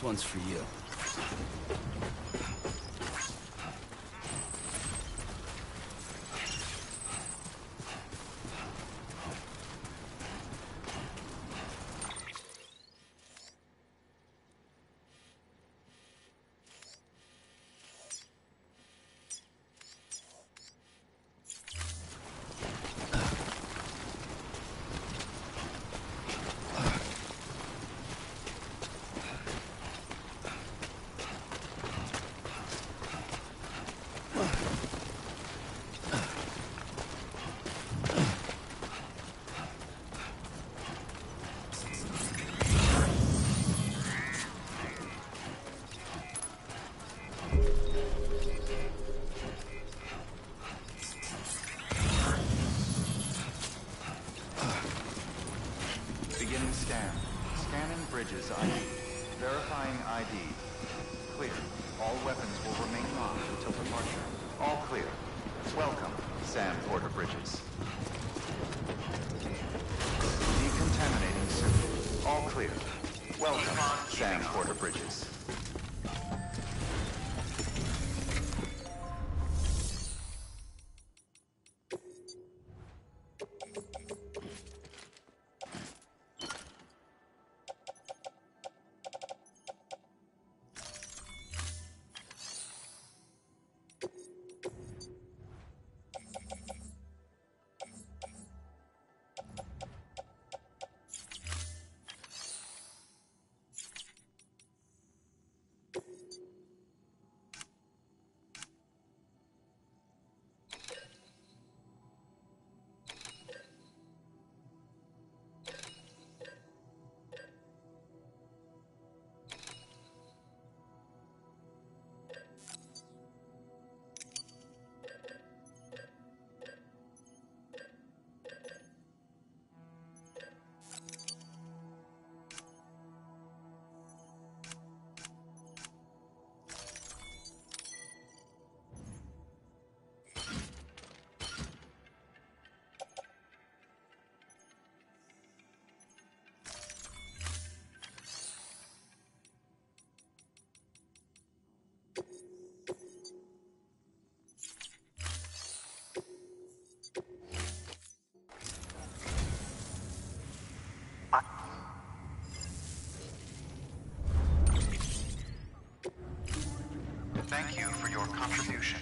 This one's for you. Beginning scan. Scanning bridges ID. Verifying ID. Clear. All weapons will remain locked until departure. All clear. Welcome, Sam Porter Bridges. Decontaminating suit. All clear. Welcome, Sam Porter Bridges. Thank you for your contribution.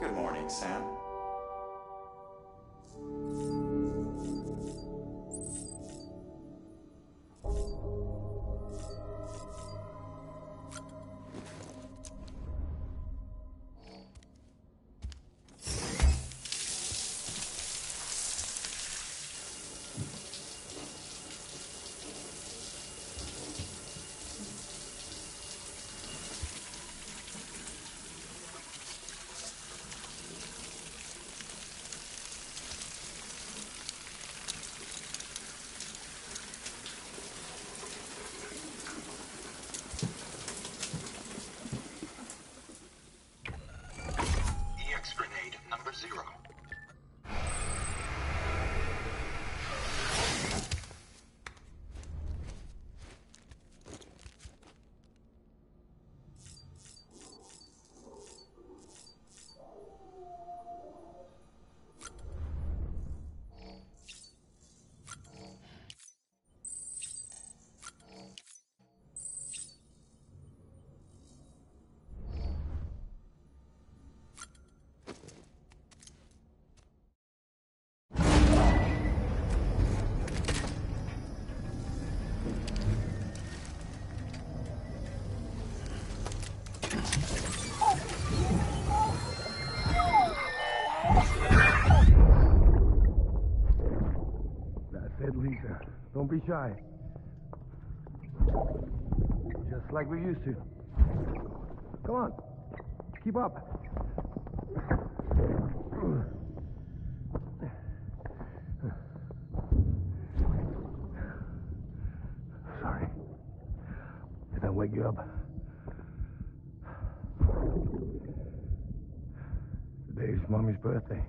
Good morning, Sam. Don't be shy. Just like we used to. Come on. Keep up. Sorry. Did I wake you up? Today's Mommy's birthday.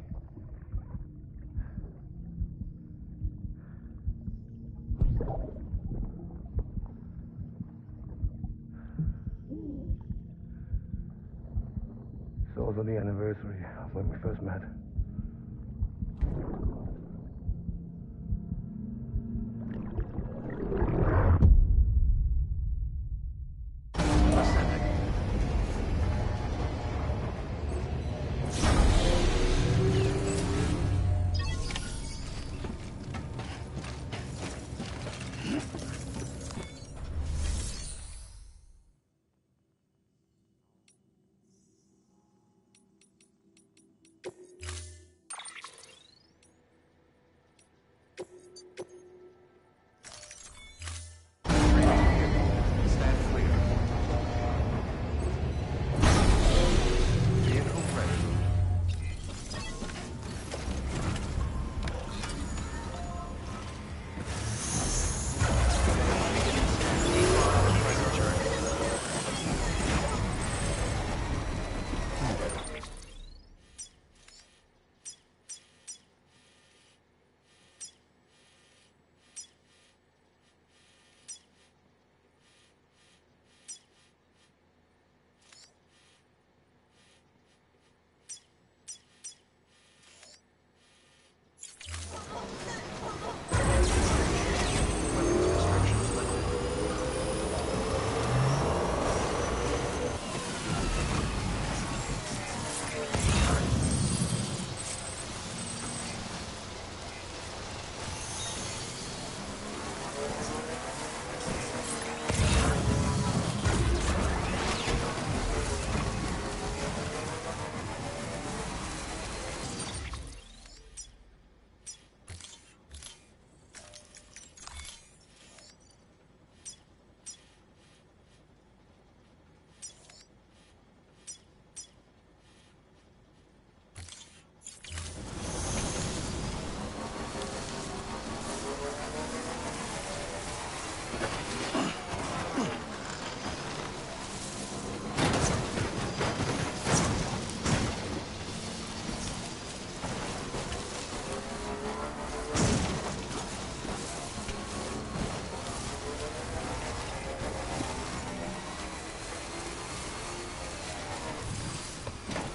It's also the anniversary of when we first met.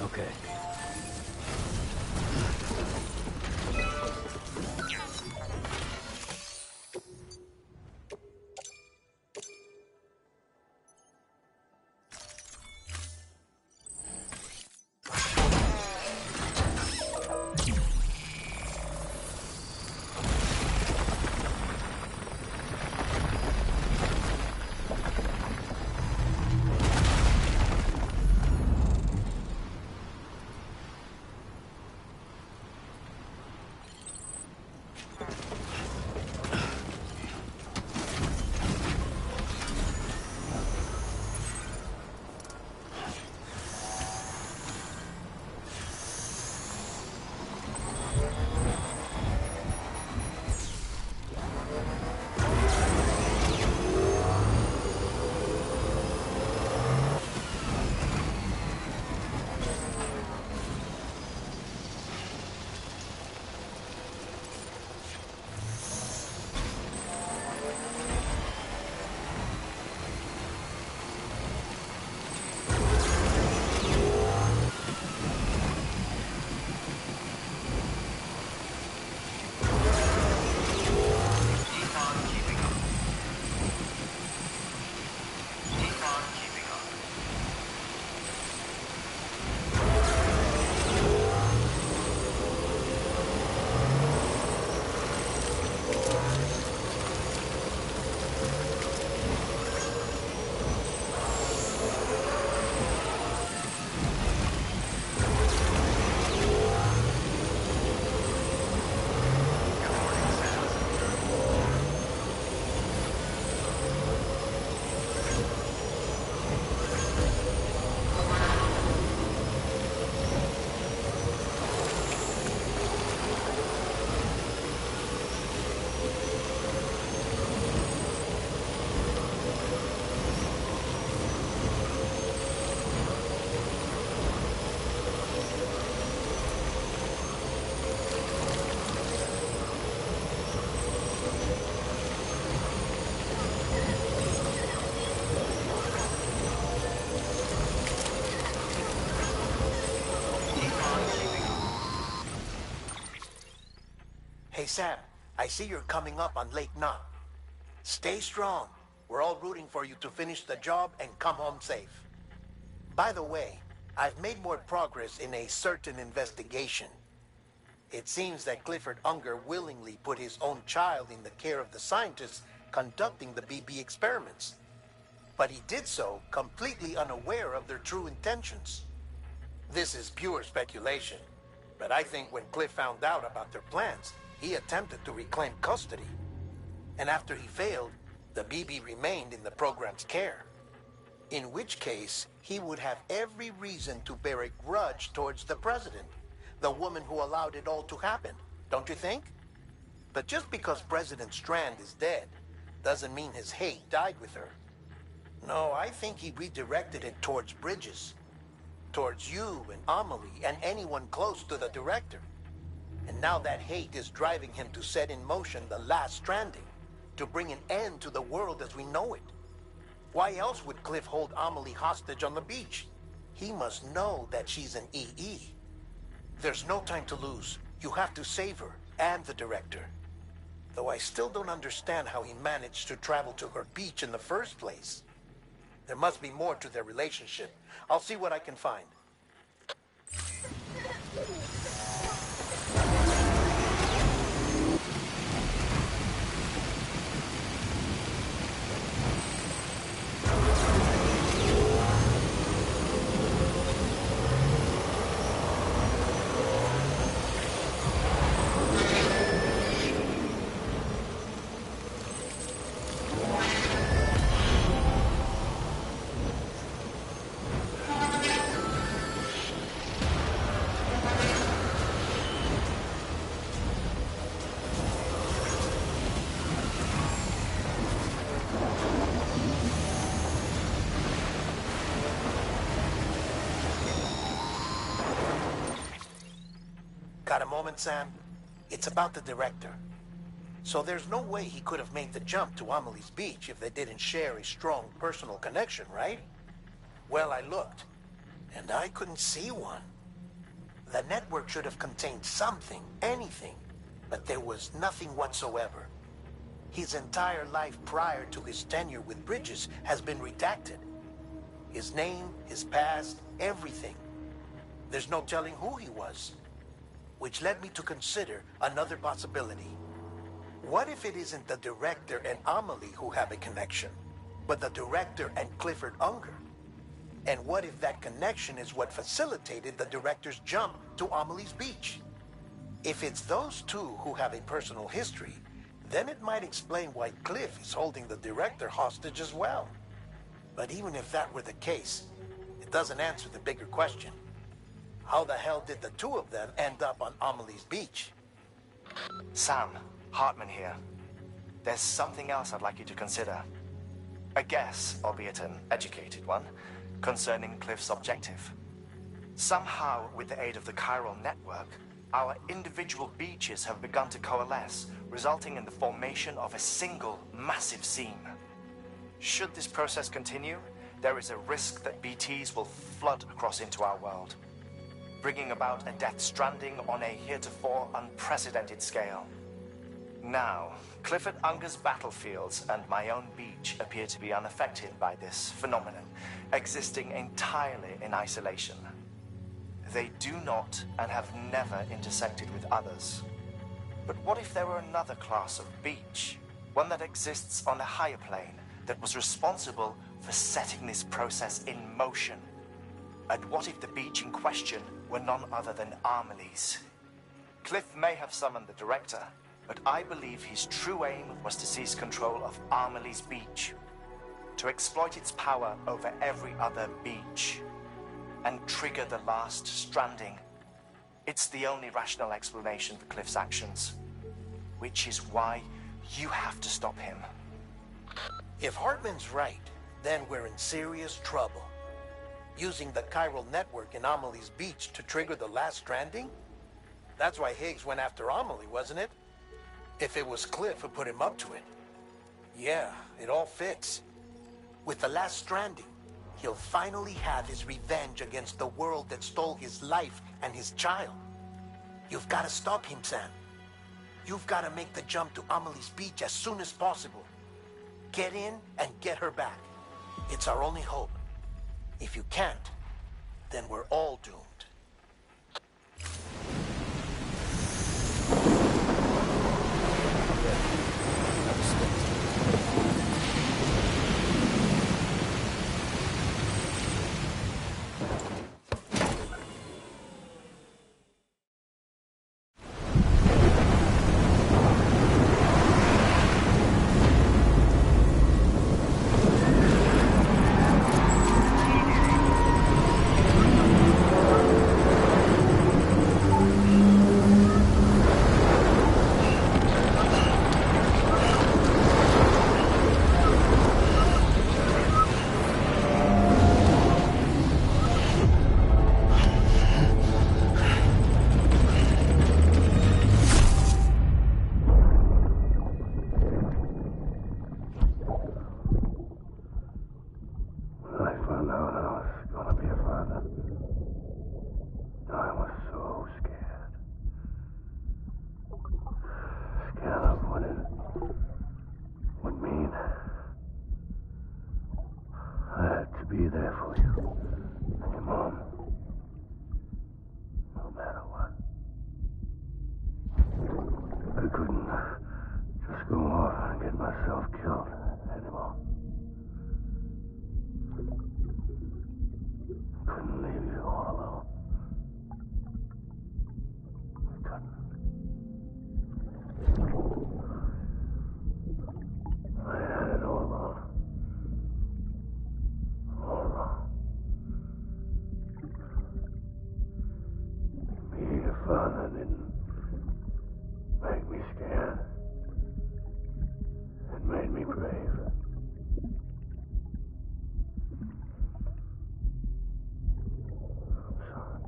Okay. Hey, Sam, I see you're coming up on Lake Knot. Stay strong. We're all rooting for you to finish the job and come home safe. By the way, I've made more progress in a certain investigation. It seems that Clifford Unger willingly put his own child in the care of the scientists conducting the BB experiments. But he did so completely unaware of their true intentions. This is pure speculation, but I think when Cliff found out about their plans, he attempted to reclaim custody. And after he failed, the BB remained in the program's care. In which case, he would have every reason to bear a grudge towards the president, the woman who allowed it all to happen, don't you think? But just because President Strand is dead, doesn't mean his hate died with her. No, I think he redirected it towards Bridges. Towards you and Amelie and anyone close to the director. And now that hate is driving him to set in motion the last stranding, to bring an end to the world as we know it. Why else would Cliff hold Amelie hostage on the beach? He must know that she's an EE. There's no time to lose. You have to save her and the director. Though I still don't understand how he managed to travel to her beach in the first place. There must be more to their relationship. I'll see what I can find. Got a moment, Sam? It's about the director. So there's no way he could have made the jump to Amelie's beach if they didn't share a strong personal connection, right? Well, I looked, and I couldn't see one. The network should have contained something, anything, but there was nothing whatsoever. His entire life prior to his tenure with Bridges has been redacted. His name, his past, everything. There's no telling who he was. Which led me to consider another possibility. What if it isn't the director and Amelie who have a connection, but the director and Clifford Unger? And what if that connection is what facilitated the director's jump to Amelie's beach? If it's those two who have a personal history, then it might explain why Cliff is holding the director hostage as well. But even if that were the case, it doesn't answer the bigger question. How the hell did the two of them end up on Amelie's beach? Sam, Hartman here. There's something else I'd like you to consider. A guess, albeit an educated one, concerning Cliff's objective. Somehow, with the aid of the chiral network, our individual beaches have begun to coalesce, resulting in the formation of a single massive seam. Should this process continue, there is a risk that BTs will flood across into our world, bringing about a death stranding on a heretofore unprecedented scale. Now, Clifford Unger's battlefields and my own beach appear to be unaffected by this phenomenon, existing entirely in isolation. They do not and have never intersected with others. But what if there were another class of beach, one that exists on a higher plane, that was responsible for setting this process in motion? And what if the beach in question were none other than Amelie's? Cliff may have summoned the director, but I believe his true aim was to seize control of Amelie's beach, to exploit its power over every other beach, and trigger the last stranding. It's the only rational explanation for Cliff's actions, which is why you have to stop him. If Hartman's right, then we're in serious trouble. Using the chiral network in Amelie's beach to trigger the last stranding? That's why Higgs went after Amelie, wasn't it? If it was Cliff who put him up to it. Yeah, it all fits. With the last stranding, he'll finally have his revenge against the world that stole his life and his child. You've got to stop him, Sam. You've got to make the jump to Amelie's beach as soon as possible. Get in and get her back. It's our only hope. If you can't, then we're all doomed. Be there for you. Your mom. No matter what. I couldn't just go off and get myself killed anymore. Couldn't leave you all alone. I couldn't. I had it all wrong. All wrong. Being a father didn't make me scared. It made me brave. I'm sorry.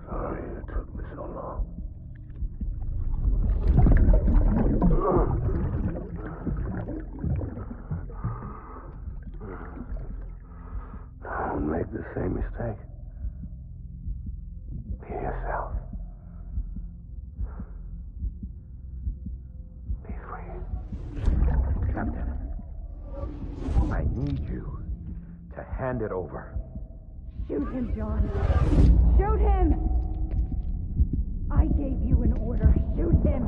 Sorry it took me so long. Don't make the same mistake. Be yourself. Be free. Captain, I need you to hand it over. Shoot him, John. Shoot him! I gave you an order. Shoot him!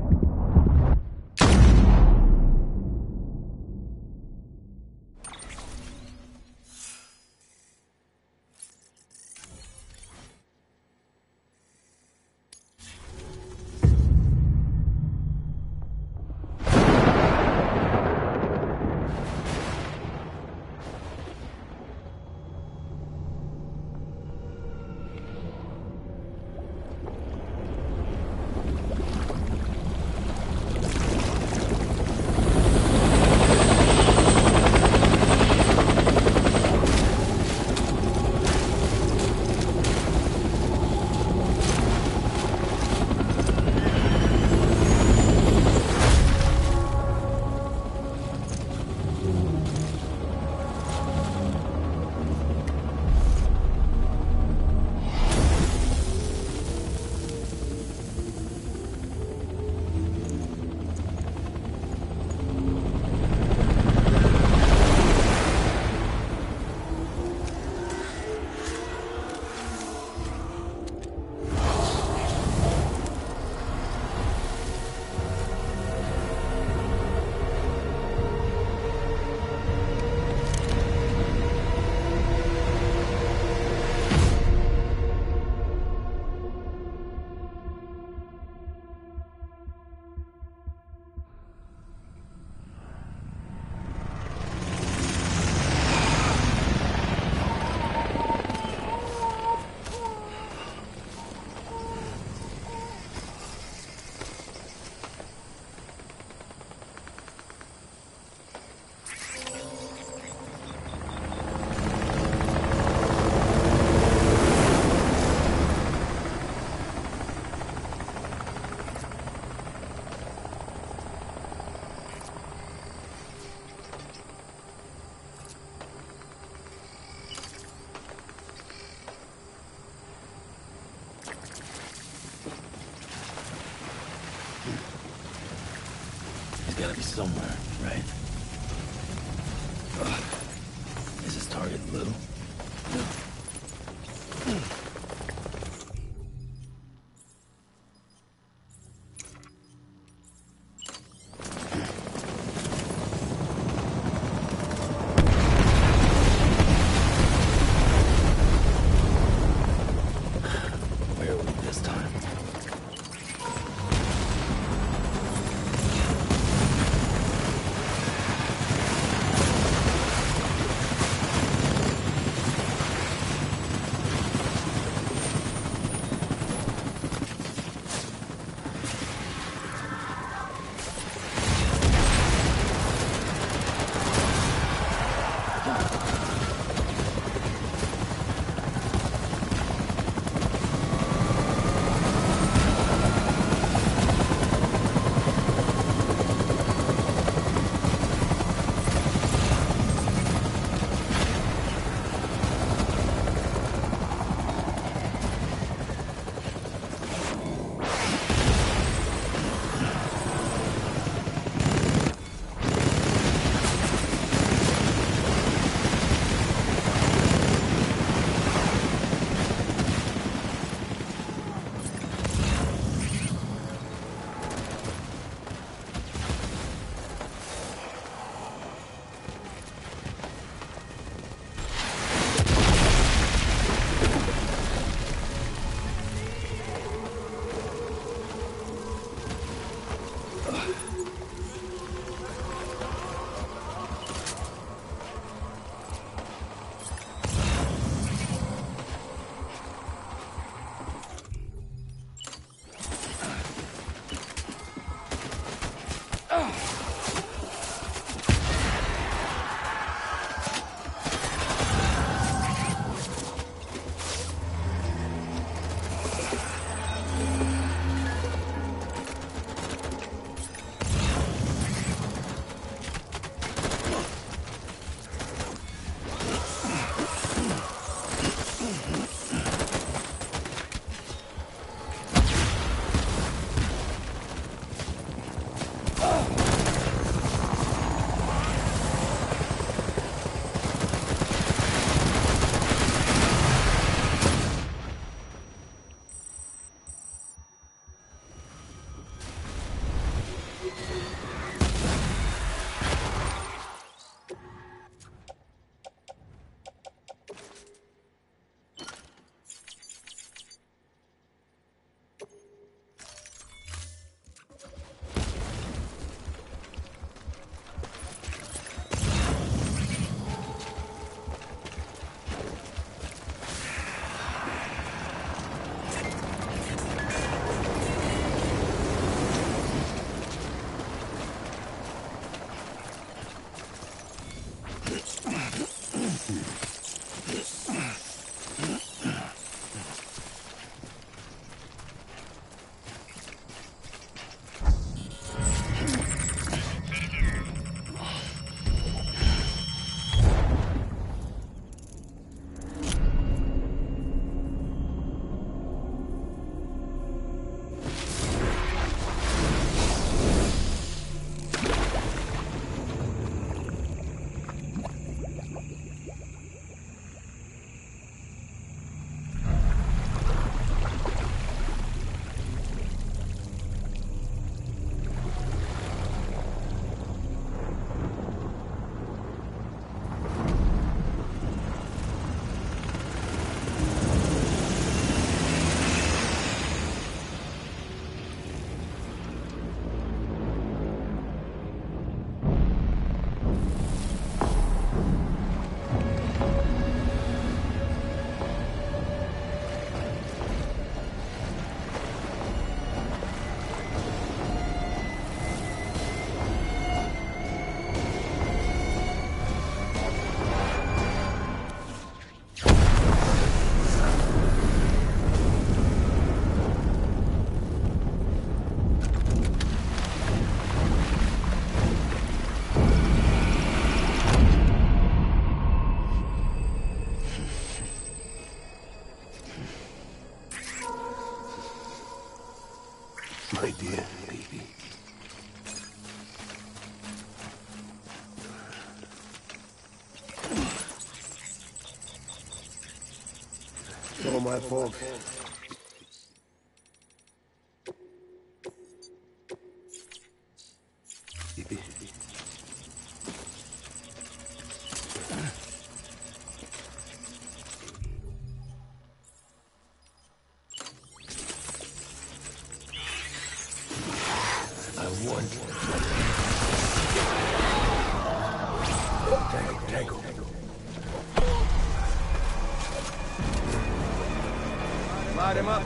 somewhere, right? Is his target little? Where are we this time? for my folks. I want Tango. Light him up.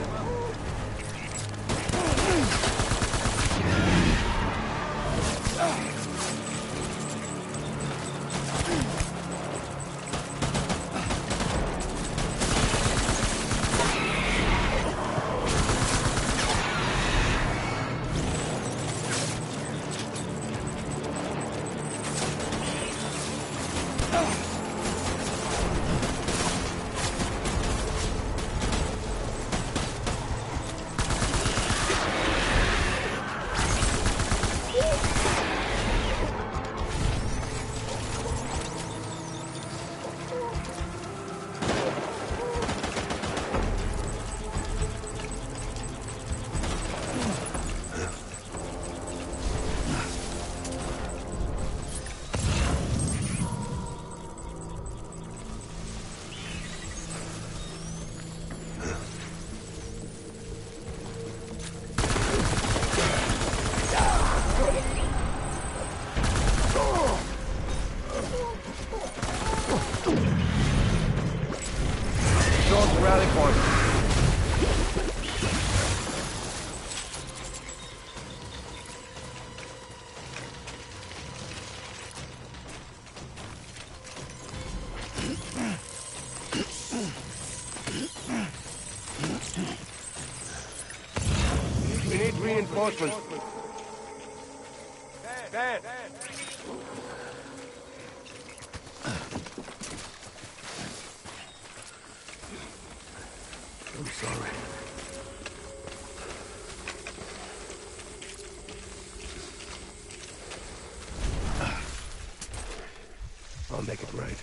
Rally point. We need reinforcements. Dad. I'm sorry. I'll make it right.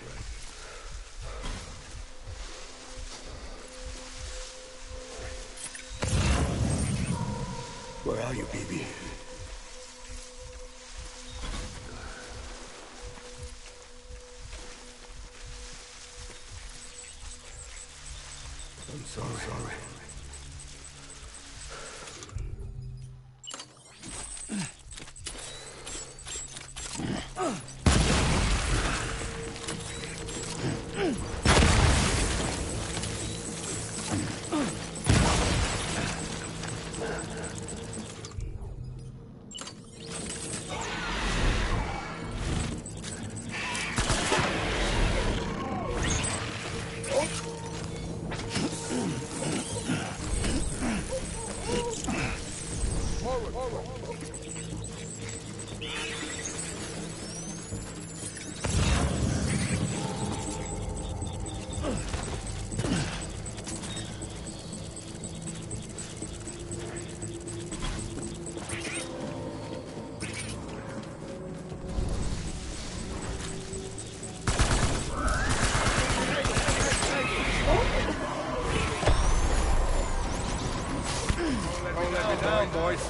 Where are you, BB? I'm sorry. Don't let me down, boys.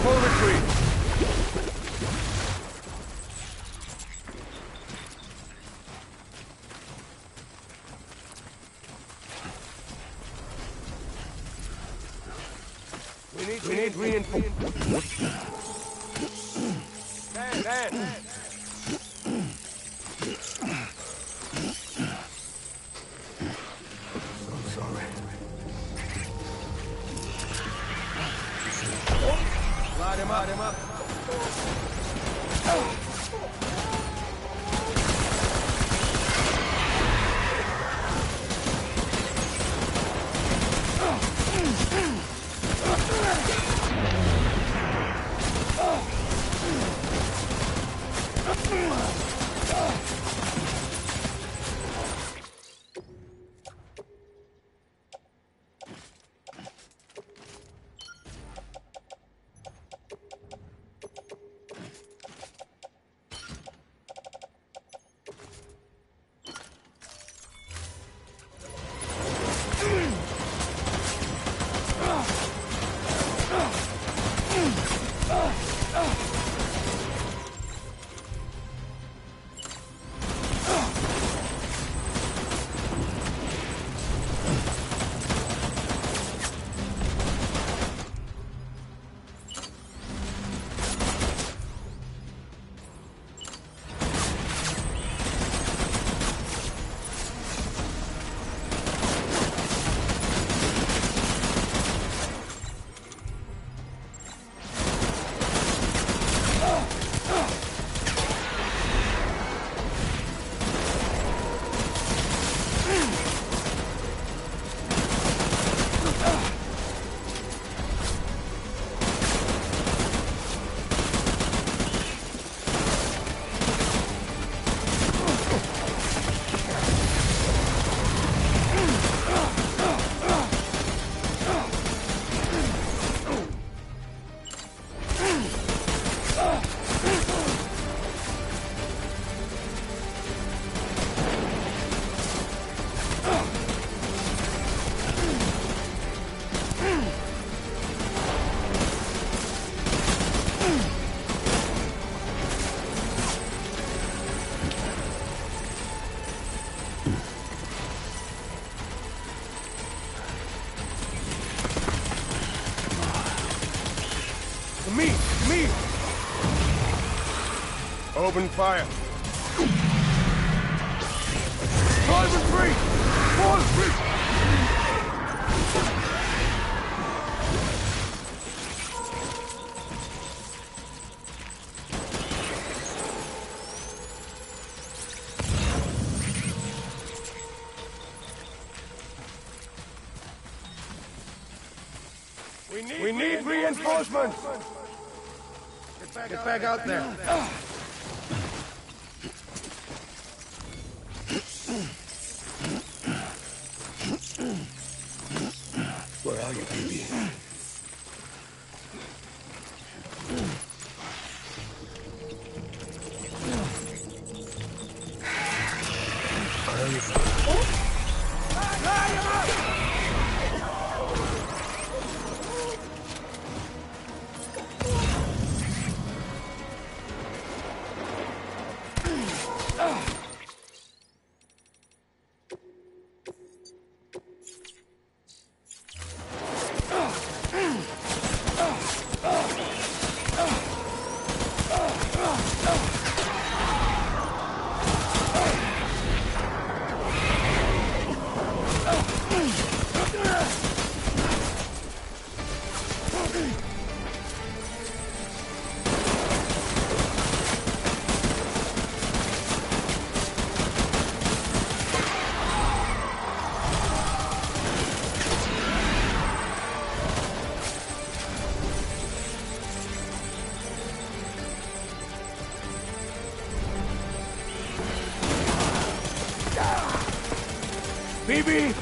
Full retreat. We need reinforcements. Dan! I'm sorry. Light him up. Me! Open fire. 5 and 3! 1! We need reinforcements! Get back out there. Where are you, baby? BB!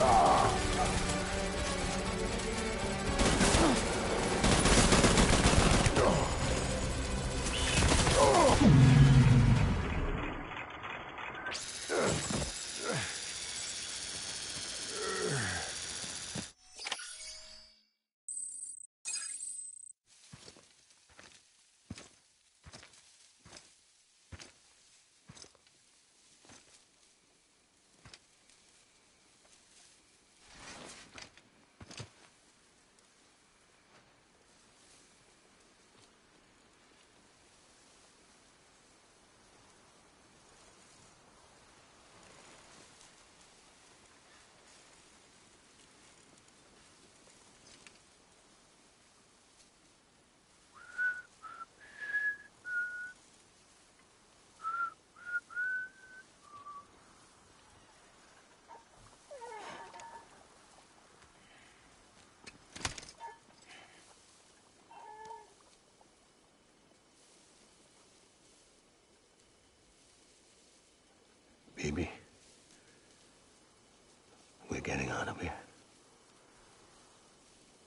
getting out of here.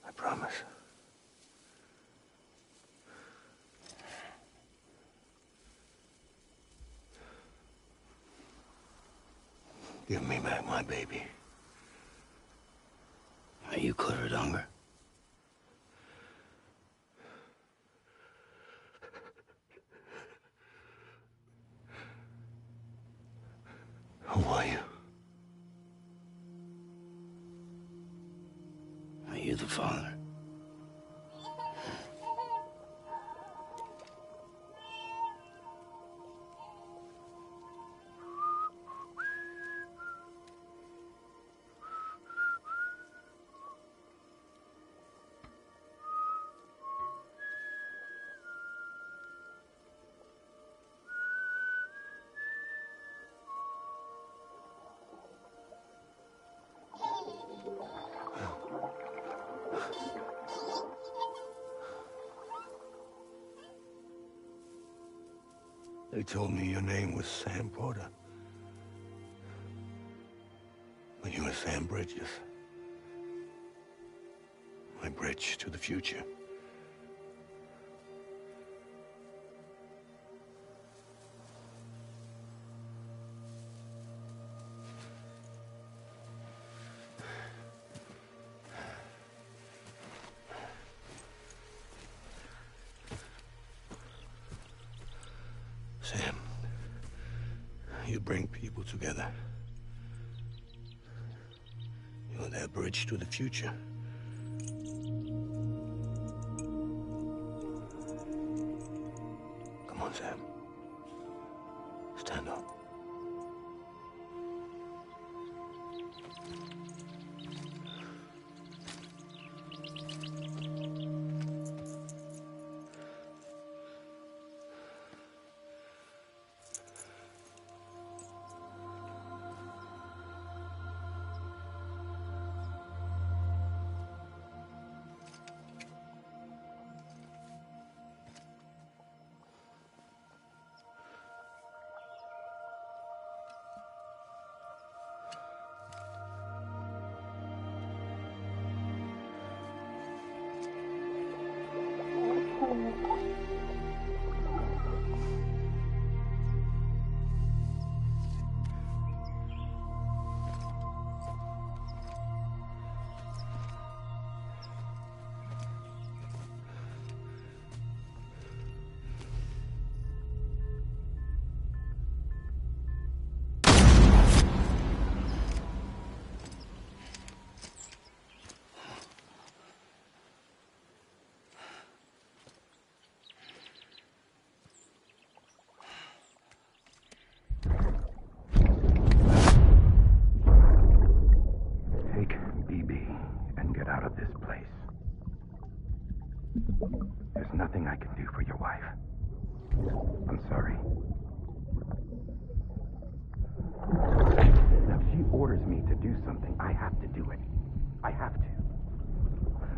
I promise. Give me back my baby. Are you clear of hunger? Who are you? Are you the father? They told me your name was Sam Porter. But you were Sam Bridges. My bridge to the future. Sam, you bring people together. You're their bridge to the future. Come on, Sam. Stand up. There's nothing I can do for your wife. I'm sorry. Now, if she orders me to do something, I have to do it. I have to.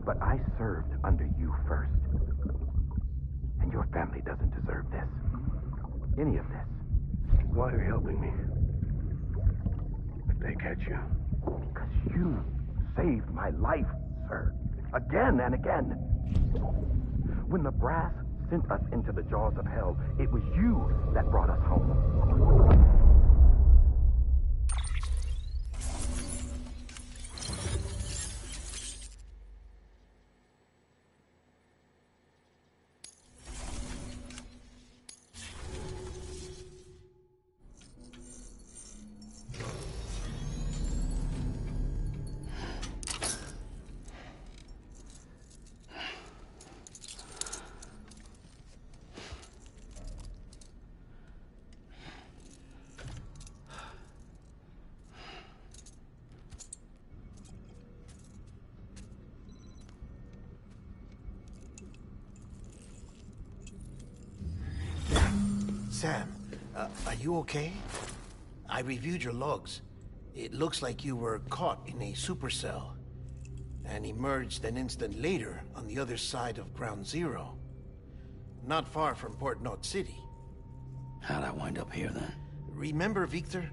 But I served under you first. And your family doesn't deserve this. Any of this. Why are you helping me? If they catch you. Because you saved my life, sir. Again and again. When the brass sent us into the jaws of hell, it was you that brought us home. Sam, are you okay? I reviewed your logs. It looks like you were caught in a supercell and emerged an instant later on the other side of Ground Zero. Not far from Port Knot City. How'd I wind up here then? Remember Victor?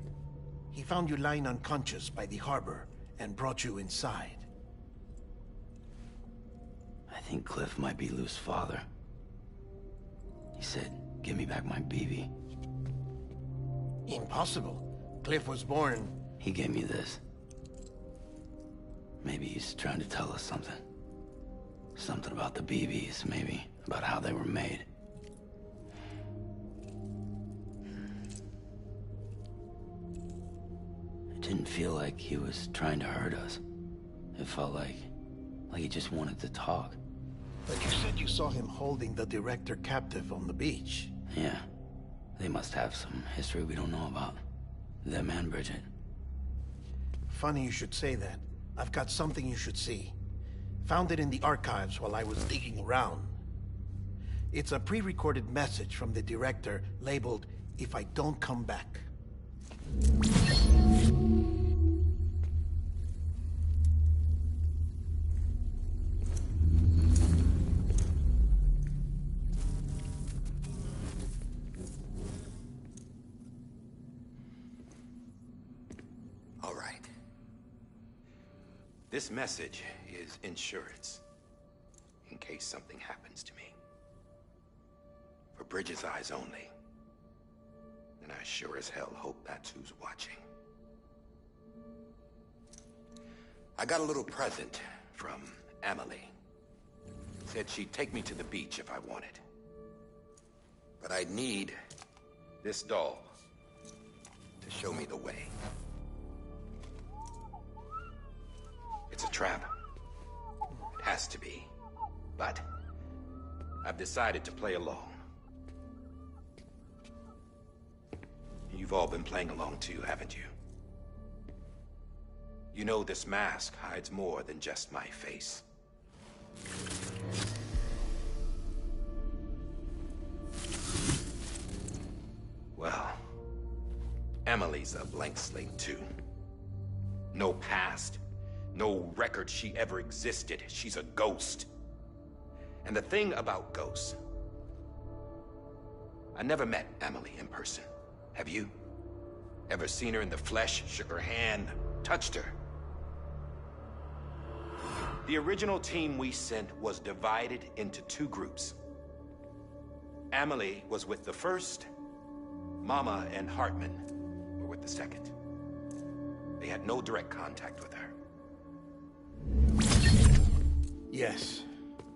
He found you lying unconscious by the harbor and brought you inside. I think Cliff might be Lou's father. He said, give me back my BB. Impossible. Cliff was born... He gave me this. Maybe he's trying to tell us something. Something about the BBs, maybe. About how they were made. It didn't feel like he was trying to hurt us. It felt like he just wanted to talk. But you said you saw him holding the director captive on the beach. Yeah. They must have some history we don't know about. Them and Bridget. Funny you should say that. I've got something you should see. Found it in the archives while I was digging around. It's a pre-recorded message from the director labeled, "If I don't come back." All right. This message is insurance, in case something happens to me. For Bridget's eyes only. And I sure as hell hope that's who's watching. I got a little present from Emily. Said she'd take me to the beach if I wanted. But I'd need this doll to show me the way. It's a trap. It has to be. But I've decided to play along. You've all been playing along too, haven't you? You know this mask hides more than just my face. Well, Emily's a blank slate too. No past. No record she ever existed. She's a ghost. And the thing about ghosts... I never met Emily in person. Have you? Ever seen her in the flesh, shook her hand, touched her? The original team we sent was divided into two groups. Emily was with the first. Mama and Hartman were with the second. They had no direct contact with her. Yes.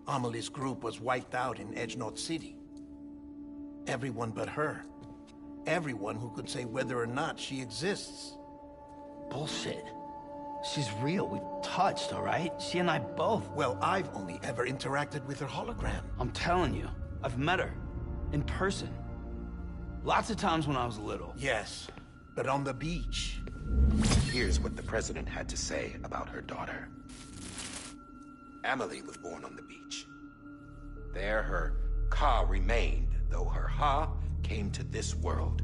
Amelie's group was wiped out in Edgenorth City. Everyone but her. Everyone who could say whether or not she exists. Bullshit. She's real. We've touched, all right? She and I both. Well, I've only ever interacted with her hologram. I'm telling you, I've met her. In person. Lots of times when I was little. Yes, but on the beach. Here's what the president had to say about her daughter. Emily was born on the beach. There her Ka remained, though her Ha came to this world.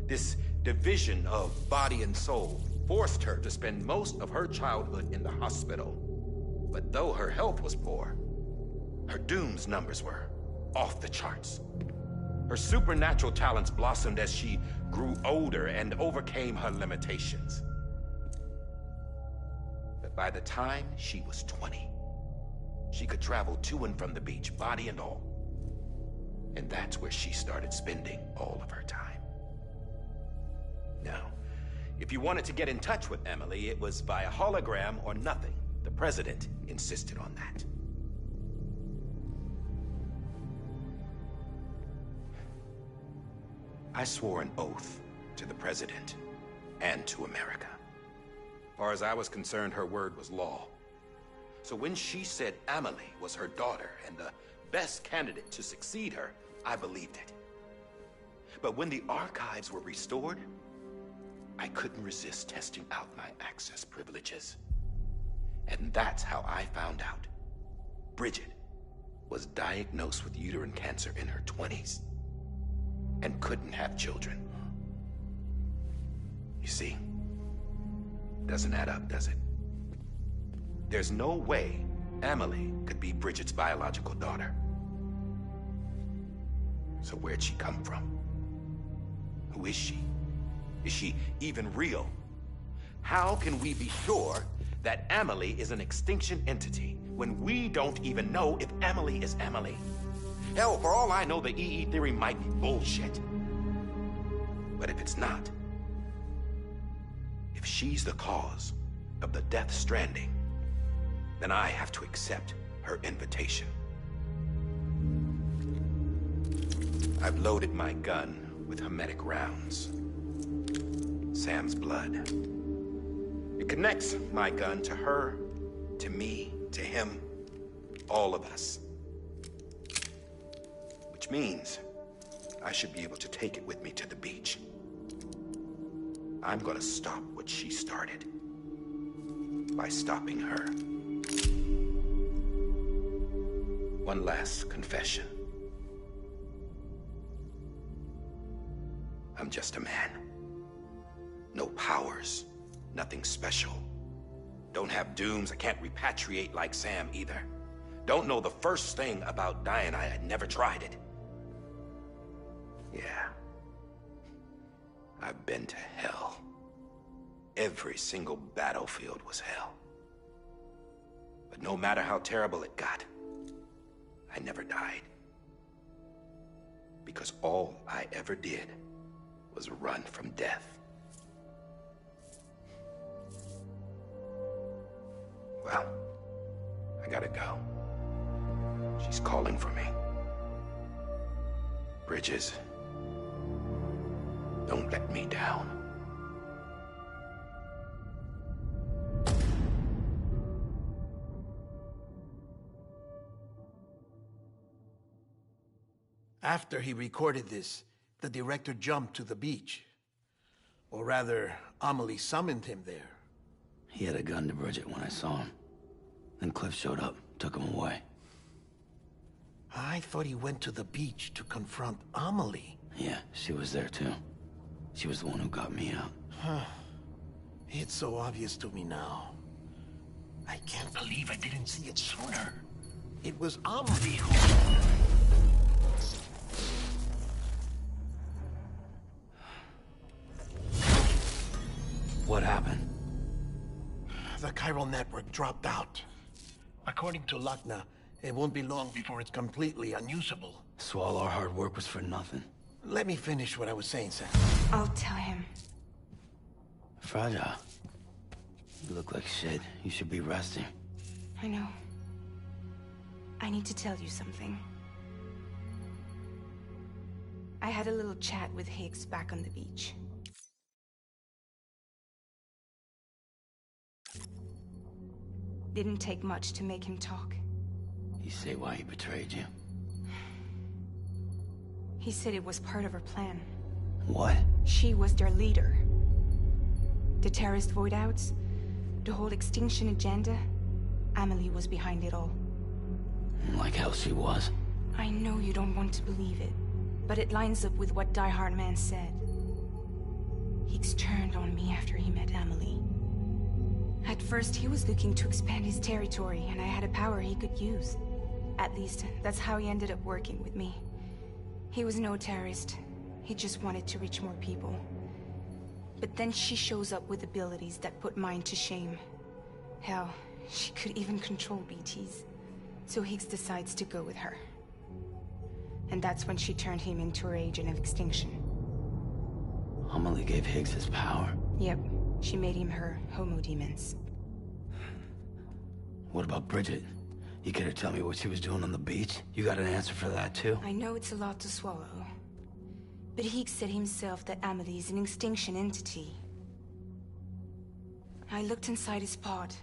This division of body and soul forced her to spend most of her childhood in the hospital. But though her health was poor, her Doom's numbers were off the charts. Her supernatural talents blossomed as she grew older and overcame her limitations. But by the time she was 20, she could travel to and from the beach, body and all. And that's where she started spending all of her time. Now, if you wanted to get in touch with Emily, it was via hologram or nothing. The president insisted on that. I swore an oath to the president and to America. As far as I was concerned, her word was law. So when she said Emily was her daughter and the best candidate to succeed her, I believed it. But when the archives were restored, I couldn't resist testing out my access privileges. And that's how I found out Bridget was diagnosed with uterine cancer in her 20s and couldn't have children. You see, doesn't add up, does it? There's no way Emily could be Bridget's biological daughter. So where'd she come from? Who is she? Is she even real? How can we be sure that Amelie is an extinction entity when we don't even know if Amelie is Amelie. Hell, for all I know, the EE theory might be bullshit. But if it's not, if she's the cause of the Death Stranding, then I have to accept her invitation. I've loaded my gun with hermetic rounds. Sam's blood. It connects my gun to her, to me, to him, all of us. Which means I should be able to take it with me to the beach. I'm gonna stop what she started by stopping her. One last confession. I'm just a man. No powers, nothing special. Don't have dooms, I can't repatriate like Sam either. Don't know the first thing about dying, I had never tried it. Yeah. I've been to hell. Every single battlefield was hell. But no matter how terrible it got, I never died. Because all I ever did was run from death. Well, I gotta go. She's calling for me. Bridges, don't let me down. After he recorded this, the director jumped to the beach. Or rather, Amelie summoned him there. He had a gun to Bridget when I saw him. Then Cliff showed up, took him away. I thought he went to the beach to confront Amelie. Yeah, she was there too. She was the one who got me out. It's so obvious to me now. I can't believe I didn't see it sooner. It was Amelie who... What happened? The chiral network dropped out. According to Lakhna, it won't be long before it's completely unusable. So all our hard work was for nothing. Let me finish what I was saying, Sam. I'll tell him. Fragile. You look like shit. You should be resting. I know. I need to tell you something. I had a little chat with Higgs back on the beach. Didn't take much to make him talk. You say why he betrayed you? He said it was part of her plan. What? She was their leader. The terrorist void-outs, the whole extinction agenda, Amelie was behind it all. Like hell she was. I know you don't want to believe it, but it lines up with what Die Hard Man said. Higgs turned on me after he met Amelie. At first, he was looking to expand his territory, and I had a power he could use. At least, that's how he ended up working with me. He was no terrorist. He just wanted to reach more people. But then she shows up with abilities that put mine to shame. Hell, she could even control BTs. So Higgs decides to go with her. And that's when she turned him into her agent of extinction. Amelie gave Higgs his power. Yep. She made him her homo demons. What about Bridget? You care to tell me what she was doing on the beach? You got an answer for that too? I know it's a lot to swallow. But Higgs said himself that Amelie is an extinction entity. I looked inside his pod,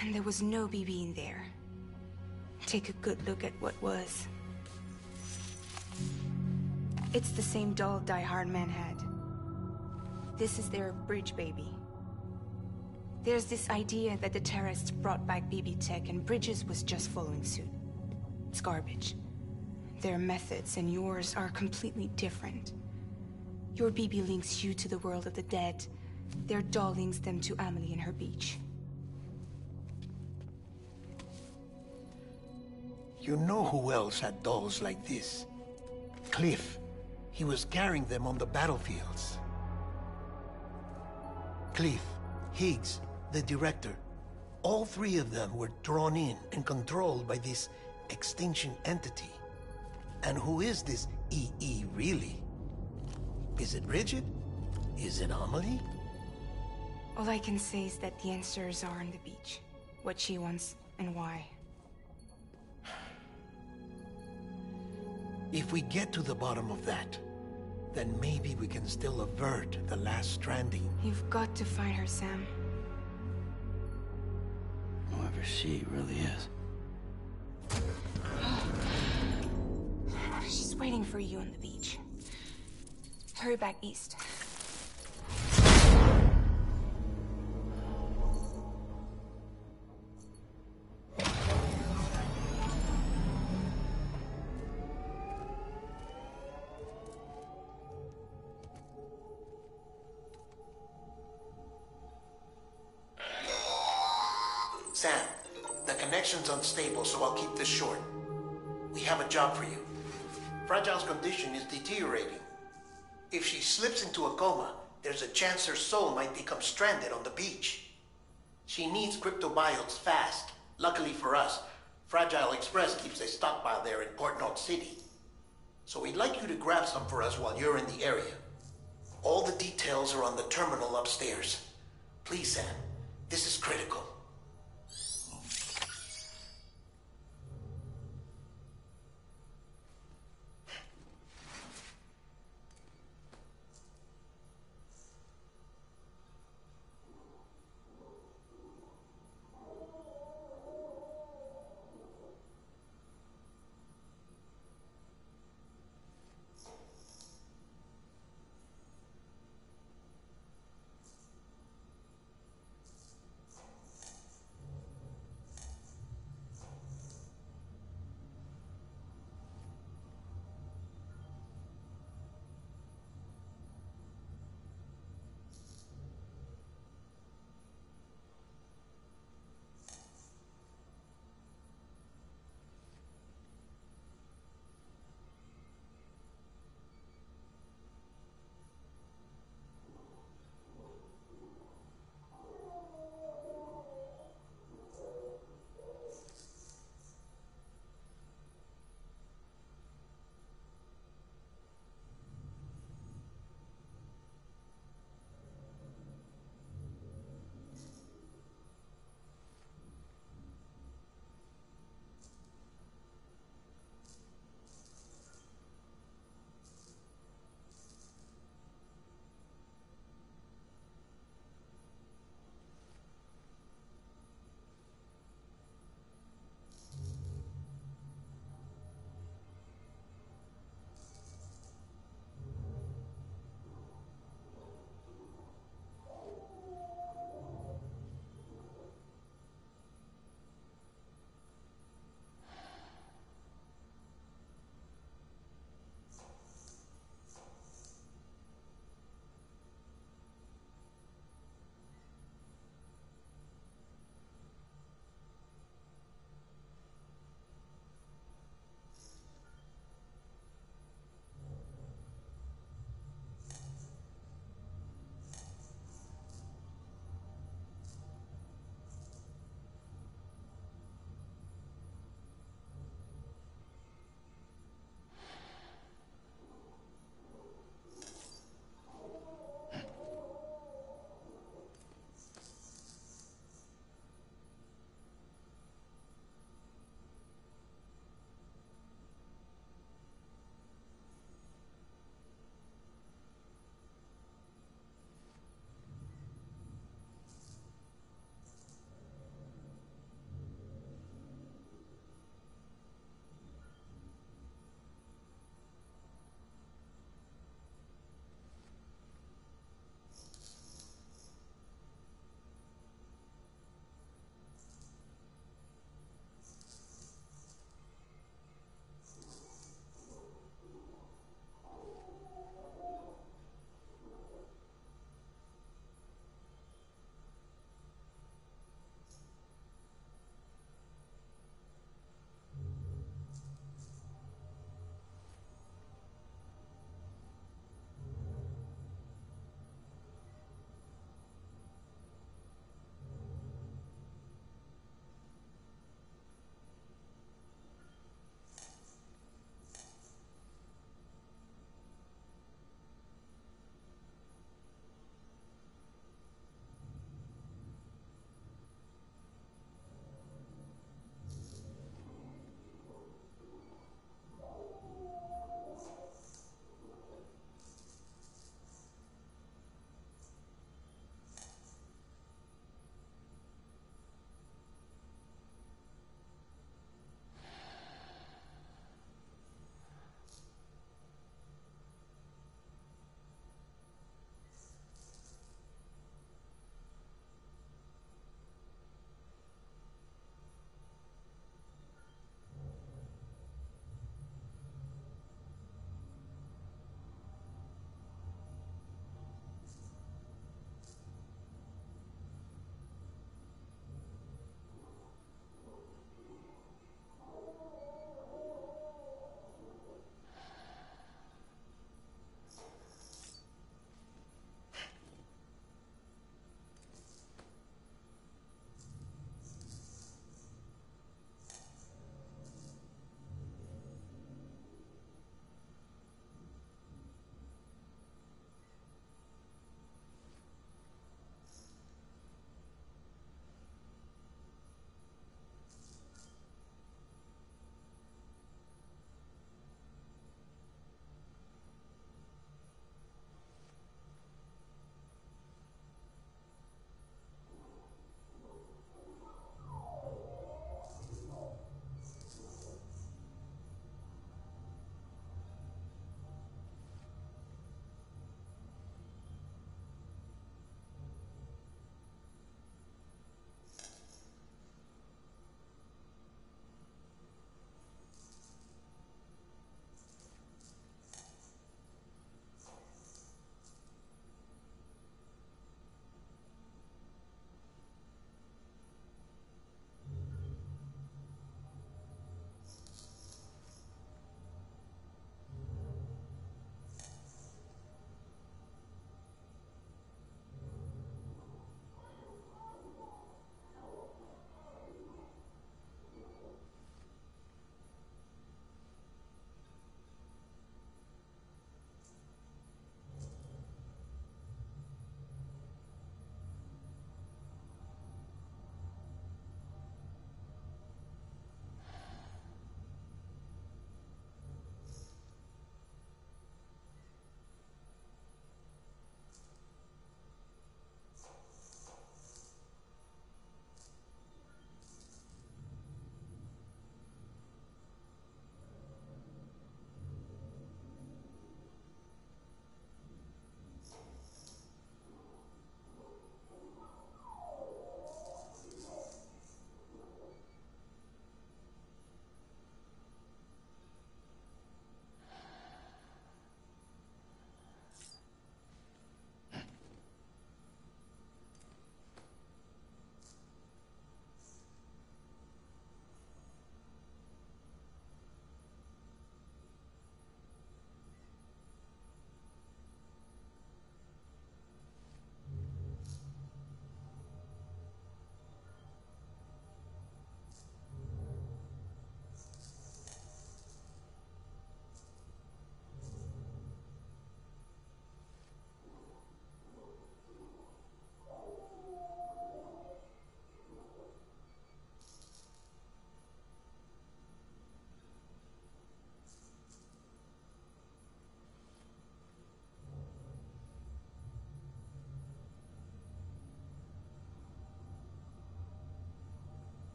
and there was no BB in there. Take a good look at what was. It's the same doll Die Hard Man had. This is their bridge baby. There's this idea that the terrorists brought back BB tech and Bridges was just following suit. It's garbage. Their methods and yours are completely different. Your BB links you to the world of the dead. Their doll links them to Amelie and her beach. You know who else had dolls like this? Cliff. He was carrying them on the battlefields. Cliff, Higgs, the director. All three of them were drawn in and controlled by this extinction entity. And who is this EE really? Is it Bridget? Is it Amelie? All I can say is that the answers are on the beach. What she wants and why. If we get to the bottom of that, then maybe we can still avert the last stranding. You've got to find her, Sam. Whoever she really is. She's waiting for you on the beach. Hurry back east. Sam, the connection's unstable, so I'll keep this short. We have a job for you. Fragile's condition is deteriorating. If she slips into a coma, there's a chance her soul might become stranded on the beach. She needs cryptobiotes fast. Luckily for us, Fragile Express keeps a stockpile there in Port North City. So we'd like you to grab some for us while you're in the area. All the details are on the terminal upstairs. Please, Sam, this is critical.